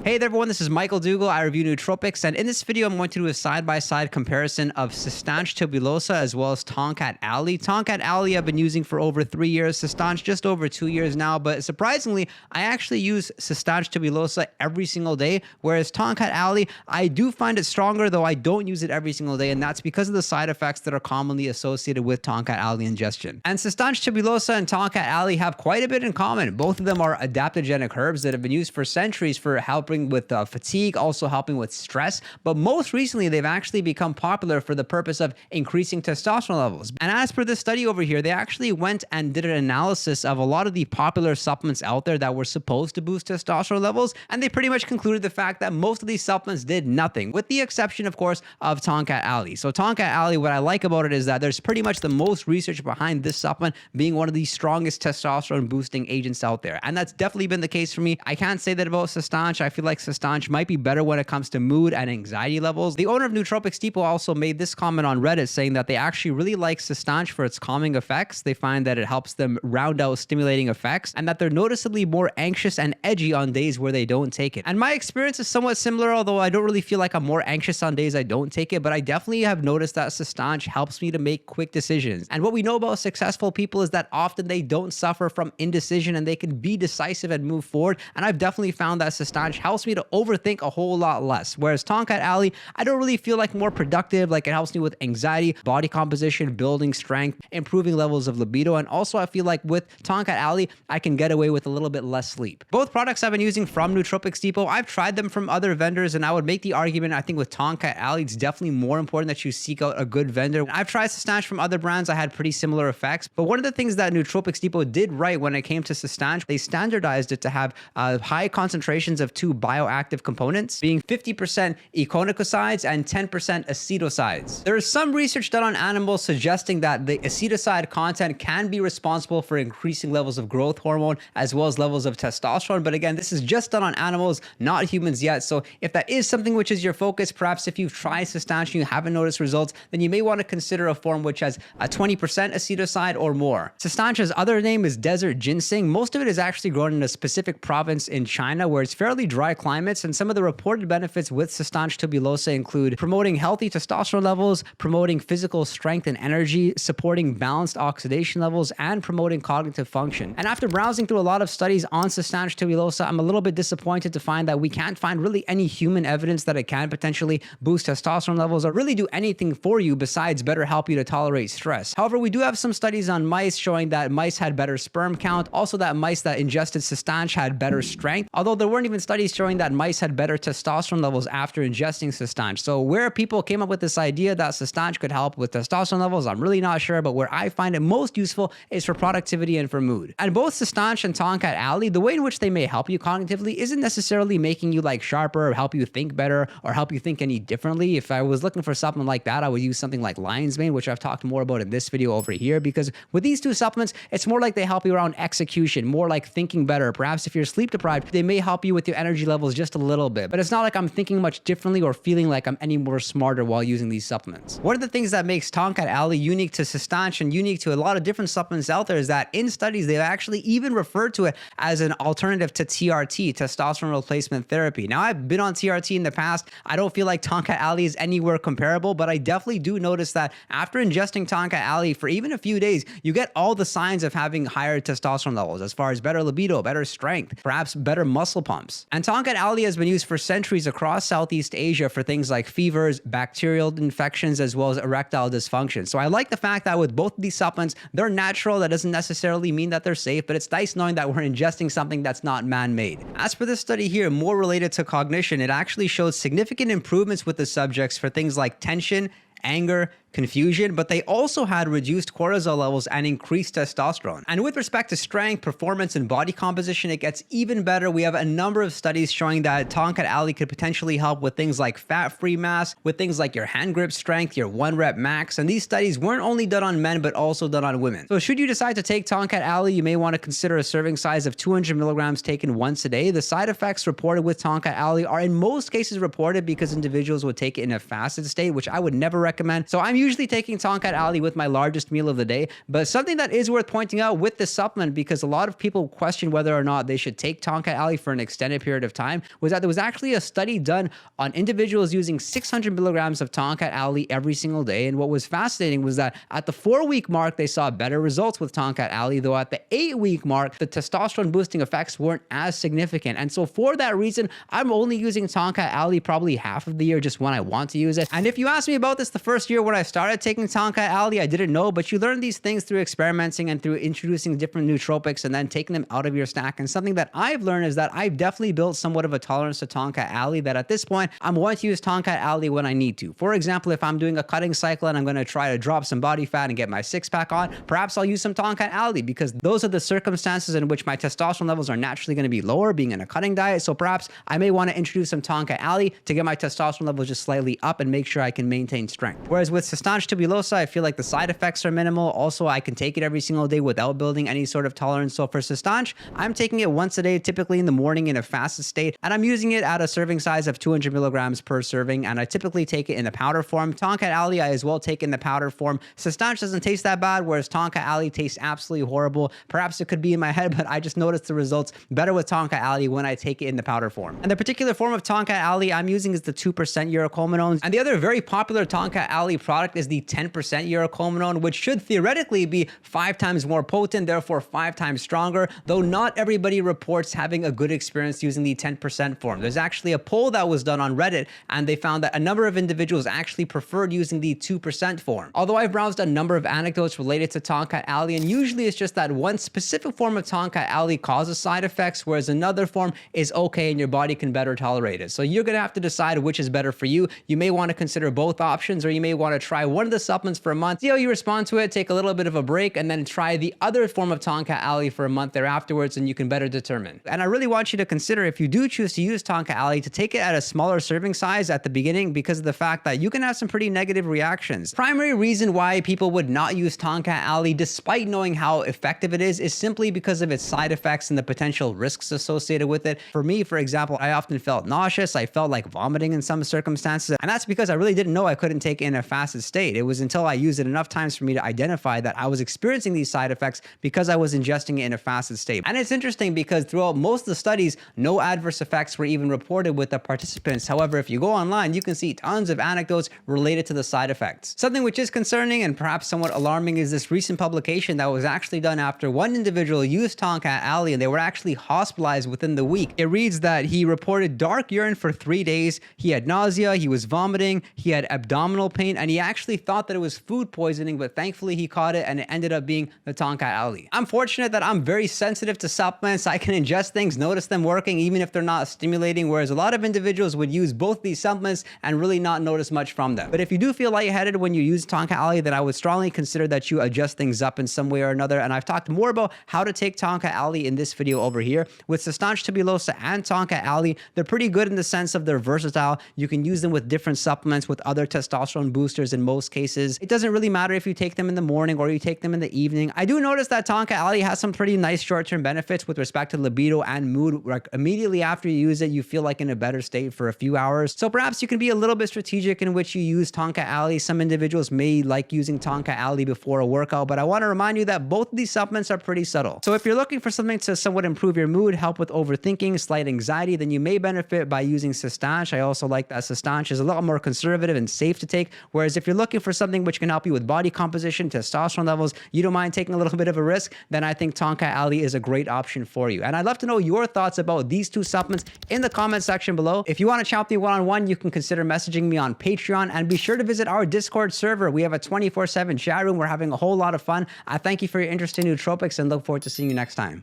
Hey there everyone, this is Michael Dougal. I review nootropics, and in this video I'm going to do a side-by-side comparison of Cistanche Tubulosa as well as Tongkat Ali. Tongkat Ali I've been using for over 3 years, Cistanche just over 2 years now, but surprisingly I actually use Cistanche Tubulosa every single day, whereas Tongkat Ali, I do find it stronger, though I don't use it every single day, and that's because of the side effects that are commonly associated with Tongkat Ali ingestion. And Cistanche Tubulosa and Tongkat Ali have quite a bit in common. Both of them are adaptogenic herbs that have been used for centuries for helping with fatigue, also helping with stress, but most recently they've actually become popular for the purpose of increasing testosterone levels. And as per this study over here, they actually went and did an analysis of a lot of the popular supplements out there that were supposed to boost testosterone levels, and they pretty much concluded the fact that most of these supplements did nothing, with the exception, of course, of Tongkat Ali. So Tongkat Ali, what I like about it is that there's pretty much the most research behind this supplement being one of the strongest testosterone boosting agents out there, and that's definitely been the case for me. I can't say that about Cistanche. I feel like Cistanche might be better when it comes to mood and anxiety levels. The owner of Nootropics Depot also made this comment on Reddit saying that they actually really like Cistanche for its calming effects. They find that it helps them round out stimulating effects, and that they're noticeably more anxious and edgy on days where they don't take it. And my experience is somewhat similar, although I don't really feel like I'm more anxious on days I don't take it, but I definitely have noticed that Cistanche helps me to make quick decisions. And what we know about successful people is that often they don't suffer from indecision and they can be decisive and move forward. And I've definitely found that Cistanche helps me to overthink a whole lot less. Whereas Tongkat Ali, I don't really feel like more productive. Like, it helps me with anxiety, body composition, building strength, improving levels of libido. And also I feel like with Tongkat Ali, I can get away with a little bit less sleep. Both products I've been using from Nootropics Depot, I've tried them from other vendors, and I would make the argument, I think with Tongkat Ali, it's definitely more important that you seek out a good vendor. I've tried Cistanche from other brands. I had pretty similar effects. But one of the things that Nootropics Depot did right when it came to Cistanche, they standardized it to have high concentrations of two bioactive components, being 50% econocosides and 10% acetosides. There is some research done on animals suggesting that the acetoside content can be responsible for increasing levels of growth hormone as well as levels of testosterone. But again, this is just done on animals, not humans yet. So if that is something which is your focus, perhaps if you've tried Cistanche and you haven't noticed results, then you may want to consider a form which has a 20% acetoside or more. Cistanche's other name is desert ginseng. Most of it is actually grown in a specific province in China where it's fairly dry climates, and some of the reported benefits with Cistanche Tubulosa include promoting healthy testosterone levels, promoting physical strength and energy, supporting balanced oxidation levels, and promoting cognitive function. And after browsing through a lot of studies on Cistanche Tubulosa, I'm a little bit disappointed to find that we can't find really any human evidence that it can potentially boost testosterone levels or really do anything for you besides better help you to tolerate stress. However, we do have some studies on mice showing that mice had better sperm count, also that mice that ingested Cistanche had better strength, although there weren't even studies showing that mice had better testosterone levels after ingesting Cistanche. So where people came up with this idea that Cistanche could help with testosterone levels, I'm really not sure, but where I find it most useful is for productivity and for mood. And both Cistanche and Tongkat Ali, the way in which they may help you cognitively isn't necessarily making you like sharper or help you think better or help you think any differently. If I was looking for something like that, I would use something like lion's mane, which I've talked more about in this video over here, because with these two supplements, it's more like they help you around execution, more like thinking better. Perhaps if you're sleep deprived, they may help you with your energy levels just a little bit, but it's not like I'm thinking much differently or feeling like I'm any more smarter while using these supplements. One of the things that makes Tongkat Ali unique to Cistanche and unique to a lot of different supplements out there is that in studies, they've actually even referred to it as an alternative to TRT, testosterone replacement therapy. Now, I've been on TRT in the past. I don't feel like Tongkat Ali is anywhere comparable, but I definitely do notice that after ingesting Tongkat Ali for even a few days, you get all the signs of having higher testosterone levels as far as better libido, better strength, perhaps better muscle pumps. And Tongkat Ali has been used for centuries across Southeast Asia for things like fevers, bacterial infections, as well as erectile dysfunction. So I like the fact that with both of these supplements, they're natural. That doesn't necessarily mean that they're safe, but it's nice knowing that we're ingesting something that's not man-made. As for this study here, more related to cognition, it actually showed significant improvements with the subjects for things like tension, anger, confusion, but they also had reduced cortisol levels and increased testosterone. And with respect to strength, performance, and body composition, it gets even better. We have a number of studies showing that Tongkat Ali could potentially help with things like fat-free mass, with things like your hand grip strength, your 1-rep max, and these studies weren't only done on men, but also done on women. So should you decide to take Tongkat Ali, you may want to consider a serving size of 200 milligrams taken once a day. The side effects reported with Tongkat Ali are in most cases reported because individuals would take it in a fasted state, which I would never recommend. So I'm usually taking Tongkat Ali with my largest meal of the day, but something that is worth pointing out with this supplement, because a lot of people question whether or not they should take Tongkat Ali for an extended period of time, was that there was actually a study done on individuals using 600 milligrams of Tongkat Ali every single day. And what was fascinating was that at the 4-week mark, they saw better results with Tongkat Ali, though at the 8-week mark, the testosterone boosting effects weren't as significant. And so for that reason, I'm only using Tongkat Ali probably half of the year just when I want to use it. And if you asked me about this the first year when I started taking Tongkat Ali, I didn't know, but you learn these things through experimenting and through introducing different nootropics and then taking them out of your stack. And something that I've learned is that I've definitely built somewhat of a tolerance to Tongkat Ali, that at this point, I'm going to use Tongkat Ali when I need to. For example, if I'm doing a cutting cycle and I'm going to try to drop some body fat and get my six-pack on, perhaps I'll use some Tongkat Ali, because those are the circumstances in which my testosterone levels are naturally going to be lower, being in a cutting diet. So perhaps I may want to introduce some Tongkat Ali to get my testosterone levels just slightly up and make sure I can maintain strength. Whereas with Cistanche Tubulosa, I feel like the side effects are minimal. Also, I can take it every single day without building any sort of tolerance. So for Cistanche, I'm taking it once a day, typically in the morning in a fasted state, and I'm using it at a serving size of 200 milligrams per serving, and I typically take it in the powder form. Tongkat Ali, I as well take in the powder form. Cistanche doesn't taste that bad, whereas Tongkat Ali tastes absolutely horrible. Perhaps it could be in my head, but I just noticed the results better with Tongkat Ali when I take it in the powder form. And the particular form of Tongkat Ali I'm using is the 2% urocomanone. And the other very popular Tongkat Ali product is the 10% urocomanone, which should theoretically be 5 times more potent, therefore 5 times stronger, though not everybody reports having a good experience using the 10% form. There's actually a poll that was done on Reddit, and they found that a number of individuals actually preferred using the 2% form. Although I've browsed a number of anecdotes related to Tongkat Ali, and usually it's just that one specific form of Tongkat Ali causes side effects, whereas another form is okay and your body can better tolerate it. So you're going to have to decide which is better for you. You may want to consider both options, or you may want to try one of the supplements for a month, see how you respond to it, take a little bit of a break, and then try the other form of Tongkat Ali for a month there afterwards, and you can better determine. And I really want you to consider, if you do choose to use Tongkat Ali, to take it at a smaller serving size at the beginning, because of the fact that you can have some pretty negative reactions. Primary reason why people would not use Tongkat Ali, despite knowing how effective it is simply because of its side effects and the potential risks associated with it. For me, for example, I often felt nauseous. I felt like vomiting in some circumstances, and that's because I really didn't know I couldn't take it in a fasted state. It was until I used it enough times for me to identify that I was experiencing these side effects because I was ingesting it in a fasted state. And it's interesting because throughout most of the studies, no adverse effects were even reported with the participants. However, if you go online, you can see tons of anecdotes related to the side effects. Something which is concerning and perhaps somewhat alarming is this recent publication that was actually done after one individual used Tongkat Ali and they were actually hospitalized within the week. It reads that he reported dark urine for 3 days, he had nausea, he was vomiting, he had abdominal pain, and he actually thought that it was food poisoning, but thankfully he caught it and it ended up being the Tongkat Ali. I'm fortunate that I'm very sensitive to supplements. I can ingest things, notice them working even if they're not stimulating, whereas a lot of individuals would use both these supplements and really not notice much from them. But if you do feel lightheaded when you use Tongkat Ali, then I would strongly consider that you adjust things up in some way or another. And I've talked more about how to take Tongkat Ali in this video over here. With Cistanche Tubulosa and Tongkat Ali, they're pretty good in the sense of they're versatile. You can use them with different supplements, with other testosterone boosters in most cases. It doesn't really matter if you take them in the morning or you take them in the evening. I do notice that Tongkat Ali has some pretty nice short-term benefits with respect to libido and mood. Like immediately after you use it, you feel like in a better state for a few hours. So perhaps you can be a little bit strategic in which you use Tongkat Ali. Some individuals may like using Tongkat Ali before a workout, but I want to remind you that both of these supplements are pretty subtle. So if you're looking for something to somewhat improve your mood, help with overthinking, slight anxiety, then you may benefit by using Cistanche. I also like that Cistanche is a lot more conservative and safe to take, whereas if you're looking for something which can help you with body composition, testosterone levels, you don't mind taking a little bit of a risk, then I think Tongkat Ali is a great option for you. And I'd love to know your thoughts about these two supplements in the comment section below. If you want to chat with me one-on-one, you can consider messaging me on Patreon, and be sure to visit our Discord server. We have a 24/7 chat room. We're having a whole lot of fun. I thank you for your interest in nootropics and look forward to seeing you next time.